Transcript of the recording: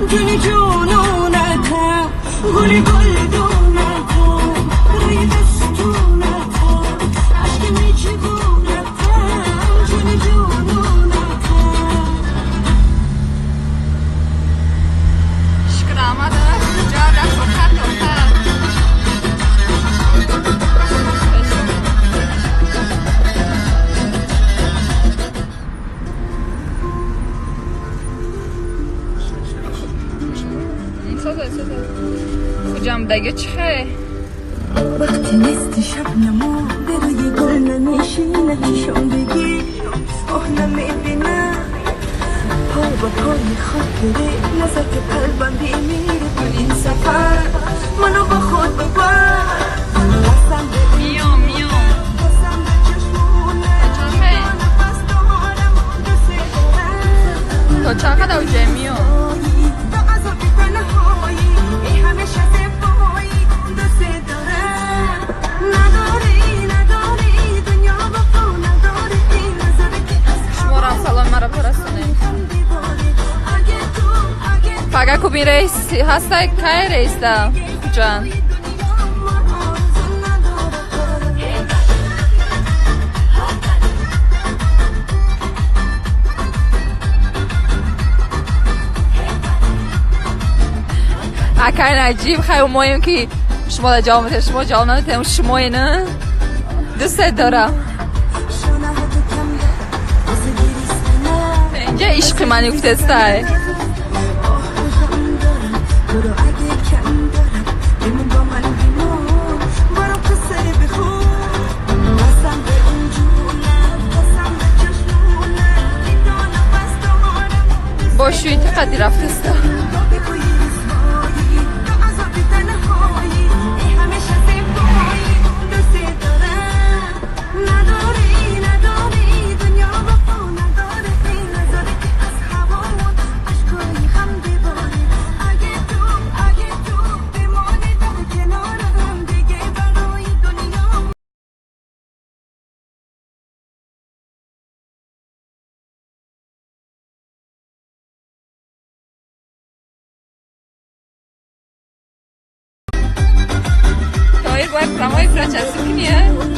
جونی جونونتم گلی گل دونتم روی دستونتم عشق میچگونتم جونی جونونتم شکر آمده جا رفت و خط و خط کجام دیگه چه وقتی نیستی شب نما به روی گل نمیشینه چشم بگی آه نمیبینه پا با پا میخواد بره نظر که قلبم بیمیره تو این سفر منو با خود ببر قسم به میام قسم به چشمونه نفس دارم دوست دارم تو چقدر اوجه میام تو عذابی تنهایی ای همیشه زیبایی دوست دارم نداری دنیا وفا نداری این نظره که از شمارم سلام مرا پرستونه فقط کبین رئیس هسته که رئیس ده جان اکرین عجیب خیلی مهم که شما جواب میده شما جواب نمیده شما اینه دوست دارم اینجا عشق من افتسته باشوی تو قدی رفتسته Oi, vai pra mãe, pra tia, assim que é.